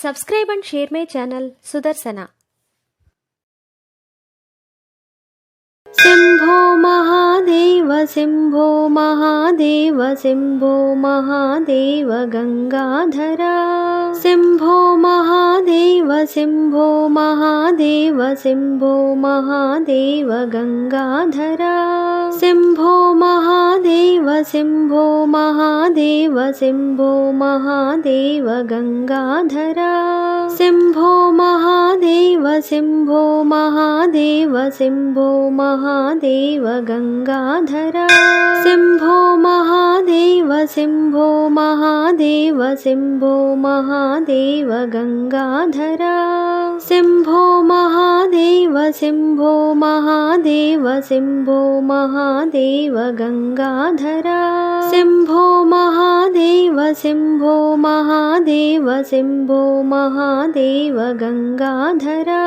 Subscribe and share my channel Sudarsana. Shambho Mahadev Shambho Mahadev Shambho Mahadev गंगाधरा Shambho Mahadev Shambho Mahadev Shambho Mahadev गंगाधरा Shambho Mahadev Shambho Mahadev Shambho Mahadev गंगाधरा Shambho Mahadev Shambho Mahadev Shambho Mahadev गंगाधरा Shambho Mahadev Shambho Mahadev Shambho Mahadev गंगाधरा Shambho Mahadev Shambho Mahadev Shambho Mahadev गंगाधरा Shambho Mahadev Shambho Mahadev Shambho Mahadev गंगाधरा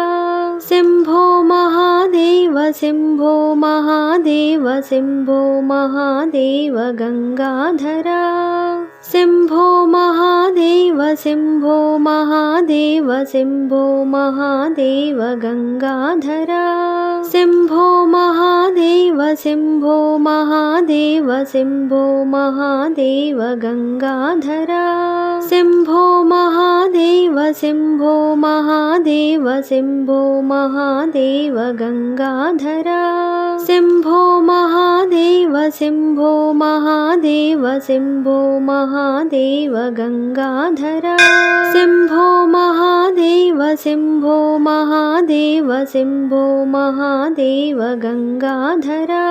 Shambho Mahadev Shambho Mahadev Shambho Mahadev गंगाधरा Shambho Mahadev Shambho Mahadev Shambho Mahadev गंगाधरा Shambho Mahadev Shambho Mahadev Shambho Mahadev गंगाधरा Shambho Mahadev Shambho Mahadev Shambho Mahadev गंगाधरा Shambho Mahadev Shambho Mahadev Shambho Mahadev गंगाधरा Shambho Mahadev Shambho Mahadev Shambho Mahadev गंगाधरा Shambho Mahadev Shambho Mahadev Shambho Mahadev गंगाधरा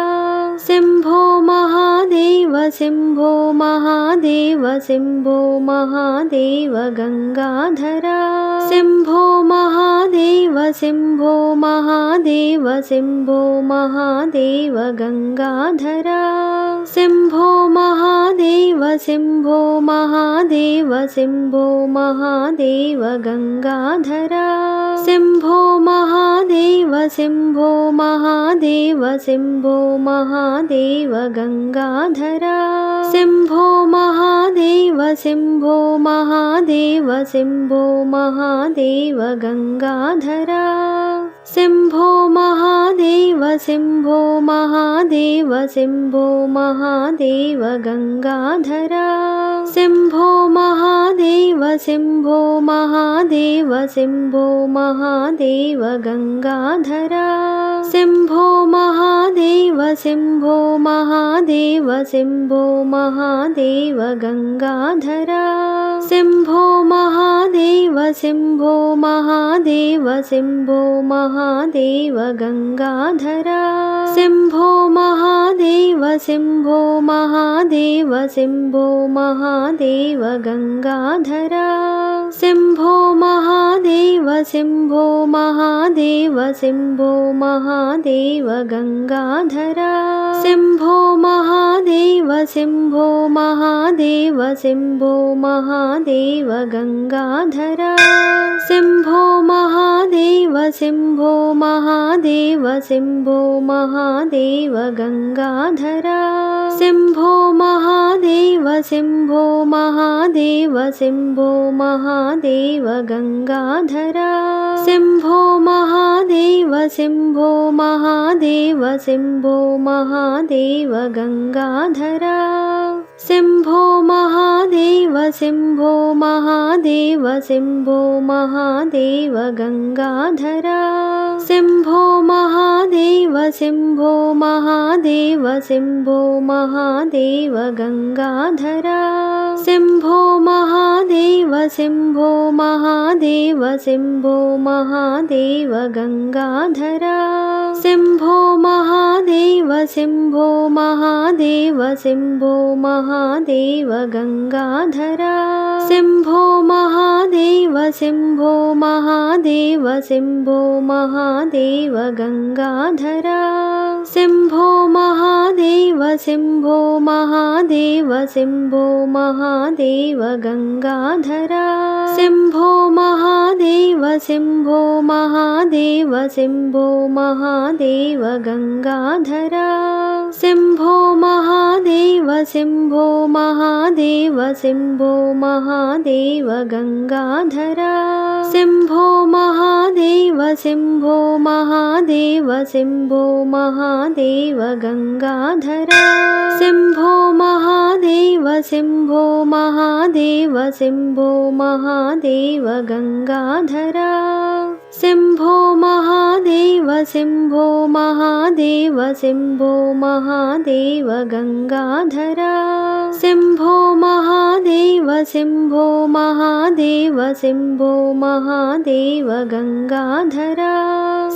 Shambho Mahadev Shambho Mahadev Shambho Mahadev गंगाधरा Shambho Mahadev Shambho Mahadev Shambho Mahadev गंगाधरा Shambho Mahadev Shambho Mahadev Shambho Mahadev गंगाधरा Shambho Mahadev Shambho Mahadev Shambho Mahadev गंगाधरा Shambho Mahadev Shambho Mahadev Shambho Mahadev गंगाधरा Shambho Mahadev Shambho Mahadev Shambho Mahadev गंगाधरा Shambho Mahadev Shambho Mahadev Shambho Mahadev गंगाधरा Shambho Mahadev Shambho Mahadev Shambho Mahadev गंगाधरा Shambho Mahadev Shambho Mahadev Shambho Mahadev गंगाधरा Shambho Mahadev Shambho Mahadev Shambho Mahadev गंगाधरा Shambho Mahadev Shambho Mahadev Shambho Mahadev गंगाधरा Shambho Mahadev Shambho Mahadev Shambho Mahadev गंगाधरा Shambho Mahadev Shambho Mahadev Shambho Mahadev गंगाधरा Shambho Mahadev Shambho Mahadev Shambho Mahadev गंगाधरा Shambho Mahadev Shambho Mahadev Shambho Mahadev गंगाधरा Shambho Mahadev Shambho Mahadev Shambho Mahadev गंगाधरा Shambho Mahadev Shambho Mahadev Shambho Mahadev गंगाधरा Shambho Mahadev Shambho Mahadev Shambho Mahadev गंगाधरा Shambho Mahadev Shambho Mahadev Shambho Mahadev गंगाधरा Shambho Mahadev Shambho Mahadev Shambho Mahadev गंगाधरा Shambho Mahadev Shambho Mahadev Shambho Mahadev गंगाधरा Shambho Mahadev Mahadev Shambho Mahadev Shambho Mahadev गंगाधरा Shambho Mahadev Shambho Mahadev Shambho Mahadev गंगाधरा Shambho Mahadev Shambho Mahadev Shambho Mahadev गंगाधरा Shambho Mahadev Shambho Mahadev Shambho Mahadev गंगाधरा Shambho Mahadev Shambho Mahadev Shambho Mahadev गंगाधरा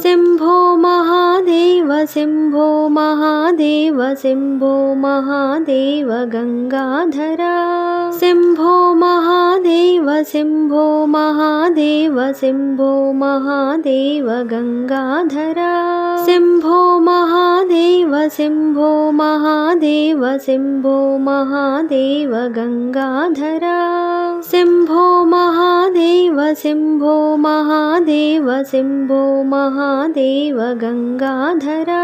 Shambho Mahadev Shambho Mahadev Shambho Mahadev गंगाधरा Shambho Mahadev Shambho Mahadev Shambho Mahadev गंगाधरा Shambho Mahadev Shambho Mahadev Shambho Mahadev गंगाधरा Shambho Mahadev Shambho Mahadev Shambho Mahadev गंगाधरा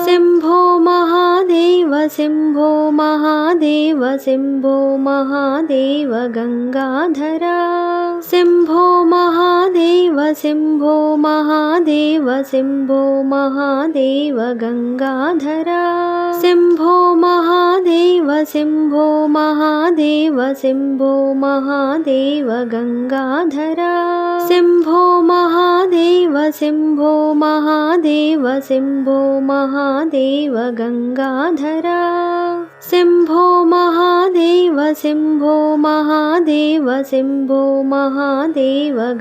Shambho Mahadev Shambho Mahadev Shambho Mahadev गंगाधरा Shambho Mahadev Shambho Mahadev Shambho Mahadev गंगाधरा Shambho Mahadev Shambho Mahadev Shambho Mahadev गंगाधरा Shambho Mahadev Shambho Mahadev Shambho Mahadev गंगाधरा Shambho Mahadev Shambho Mahadev Shambho Mahadev गंगाधरा Shambho Mahadev Shambho Mahadev Shambho Mahadev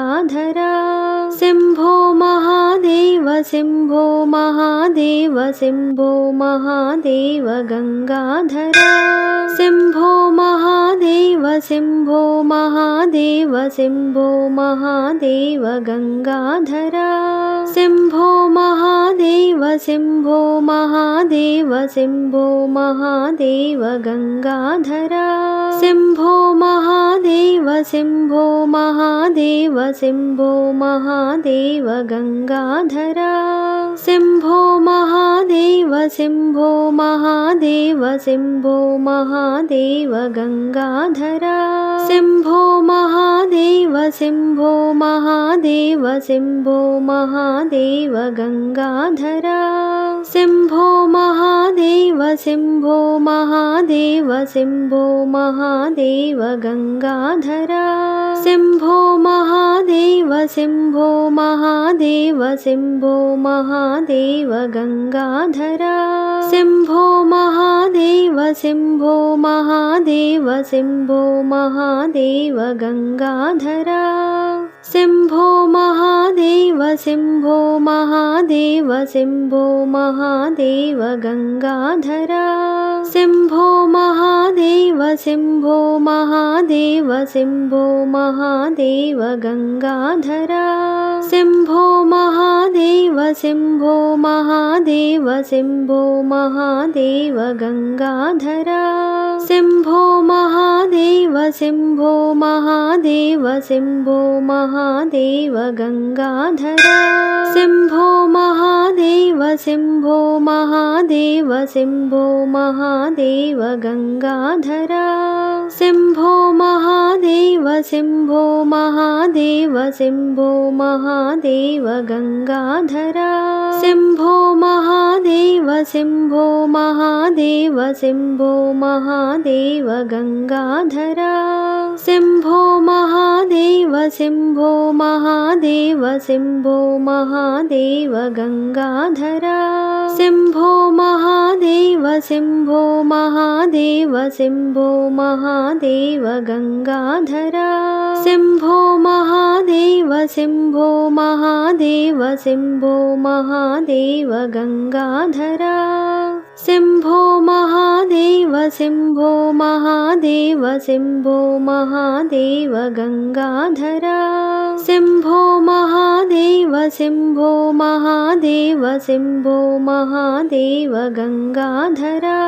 गंगाधरा Shambho Mahadev Shambho Mahadev Shambho Mahadev गंगाधरा Shambho Mahadev Shambho Mahadev Shambho Mahadev गंगाधरा Shambho Mahadev Shambho Mahadev Shambho Mahadev गंगाधरा Shambho Mahadev Shambho Mahadev Shambho Mahadev गंगाधरा Shambho Mahadev Shambho Mahadev Shambho Mahadev गंगाधरा Shambho Mahadev Shambho Mahadev Shambho Mahadev गंगाधरा Shambho Mahadev Shambho Mahadev Shambho Mahadev गंगाधरा Shambho Mahadev Shambho Mahadev Shambho Mahadev गंगाधरा Shambho Mahadev Shambho Mahadev Shambho Mahadev गंगाधरा Shambho Mahadev Shambho Mahadev Shambho Mahadev गंगाधरा Shambho Mahadev Shambho Mahadev Shambho Mahadev गंगाधरा Shambho Mahadev Shambho Mahadev Shambho Mahadev गंगाधरा Shambho Mahadev Shambho Mahadev Shambho Mahadev गंगाधरा Shambho Mahadev Shambho Mahadev Shambho Mahadev गंगाधरा Shambho Mahadev Shambho Mahadev Shambho Mahadev गंगाधरा Shambho Mahadev Shambho Mahadev Shambho Mahadev गंगाधरा Shambho Mahadev Shambho Mahadev Shambho Mahadev गंगाधरा Shambho Mahadev Shambho Mahadev Shambho Mahadev गंगाधरा Shambho Mahadev Shambho Mahadev Shambho Mahadev गंगाधरा Shambho Mahadev Shambho Mahadev Shambho Mahadev गंगाधरा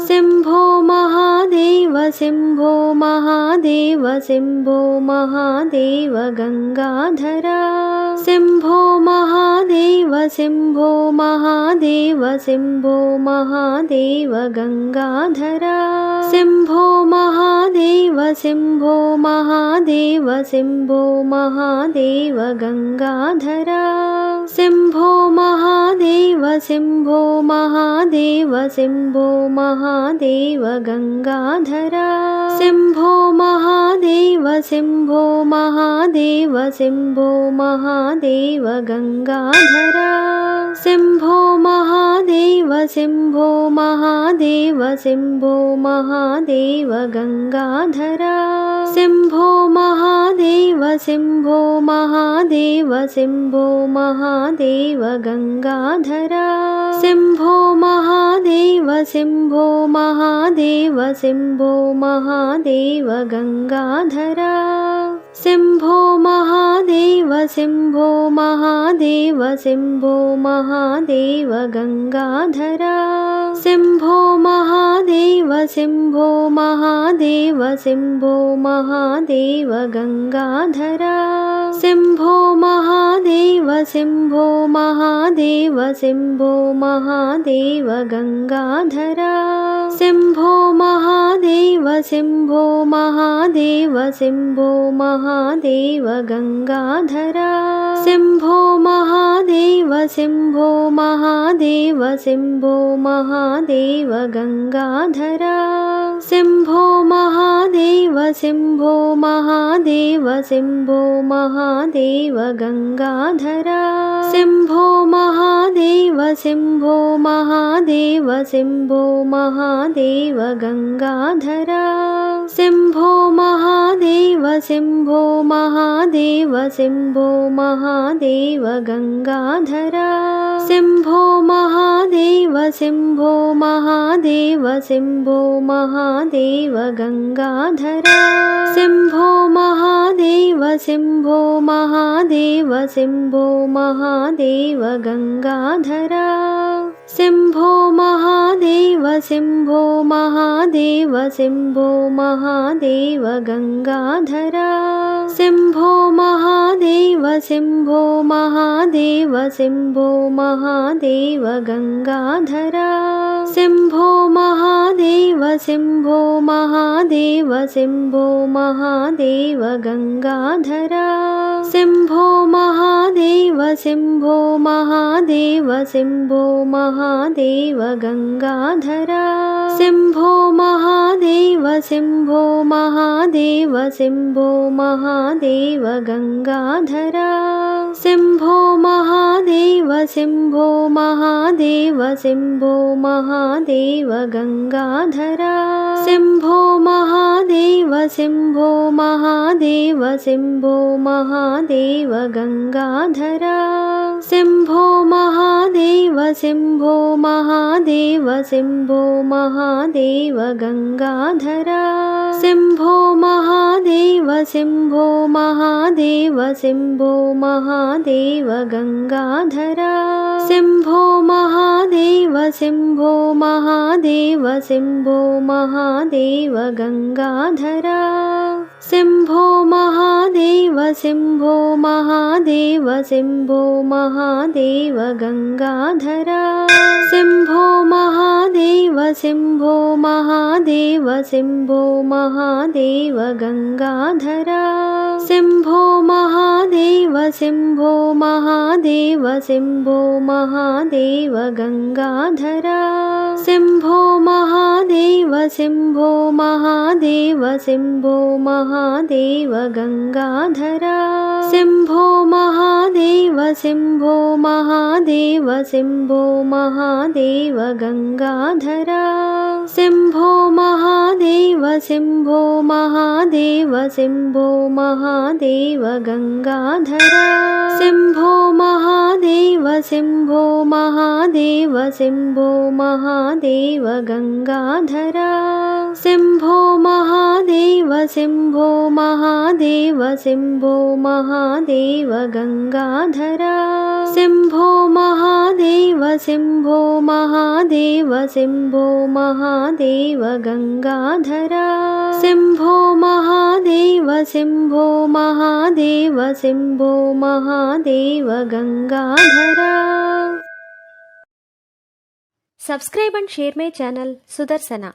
Shambho Mahadev Mahadev Shambho Mahadev Shambho Mahadev गंगाधरा Shambho Mahadev Shambho Mahadev Shambho Mahadev गंगाधरा Shambho Mahadev Shambho Mahadev Shambho Mahadev गंगाधरा Shambho Mahadev Shambho Mahadev Shambho Mahadev गंगाधरा Shambho Mahadev Shambho Mahadev Shambho Mahadev गंगाधरा Shambho Mahadev Shambho Mahadev Shambho Mahadev गंगाधरा Shambho Mahadev Shambho Mahadev Shambho Mahadev गंगाधरा Shambho Mahadev Shambho Mahadev Shambho Mahadev गंगाधरा Shambho Mahadev Shambho Mahadev Shambho Mahadev गंगाधरा Shambho Mahadev Shambho Mahadev Shambho Mahadev गंगाधरा Shambho Mahadev Shambho Mahadev Shambho Mahadev गंगाधरा Shambho Mahadev Shambho Mahadev Shambho Mahadev गंगाधरा Shambho Mahadev Shambho Mahadev Shambho Mahadev गंगाधरा Shambho Mahadev Shambho Mahadev Shambho Mahadev गंगाधरा Shambho Mahadev Shambho Mahadev Shambho Mahadev गंगाधरा Shambho Mahadev Shambho Mahadev Shambho Mahadev गंगाधरा Shambho Mahadev Shambho Mahadev Shambho Mahadev गंगाधरा Shambho Mahadev Shambho Mahadev Shambho Mahadev गंगाधरा Shambho Mahadev Shambho Mahadev Shambho Mahadev गंगाधरा Shambho Mahadev Shambho Mahadev Shambho Mahadev गंगाधरा Shambho Mahadev Shambho Mahadev Shambho Mahadev गंगाधरा Shambho Mahadev Shambho Mahadev Shambho Mahadev गंगाधरा Shambho Mahadev Shambho Mahadev Shambho Mahadev गंगाधरा Shambho Mahadev Shambho Mahadev Shambho Mahadev गंगाधरा Shambho Mahadev Shambho Mahadev Shambho Mahadev गंगाधरा Shambho Mahadev Shambho Mahadev Shambho Mahadev गंगाधरा Shambho Mahadev Shambho Mahadev Shambho Mahadev गंगाधरा Shambho Mahadev Shambho Mahadev Shambho Mahadev गंगाधरा Shambho Mahadev Shambho Mahadev Shambho Mahadev गंगाधरा Shambho Mahadev Shambho Mahadev Shambho Mahadev गंगाधरा Shambho Mahadev Shambho Mahadev Shambho Mahadev गंगाधरा Shambho Mahadev Shambho Mahadev Shambho Mahadev गंगाधरा Shambho Mahadev Shambho Mahadev Shambho Mahadev गंगाधरा Shambho Mahadev Shambho Mahadev Shambho Mahadev गंगाधरा Shambho Mahadev Shambho Mahadev Shambho Mahadev गंगाधरा Shambho Mahadev Shambho Mahadev Shambho Mahadev गंगाधरा Shambho Mahadev Shambho Mahadev Shambho Mahadev गंगाधरा गंगाधरा Shambho Mahadev Shambho Mahadev Shambho Mahadev गंगाधरा। Subscribe and share my channel Sudarsana.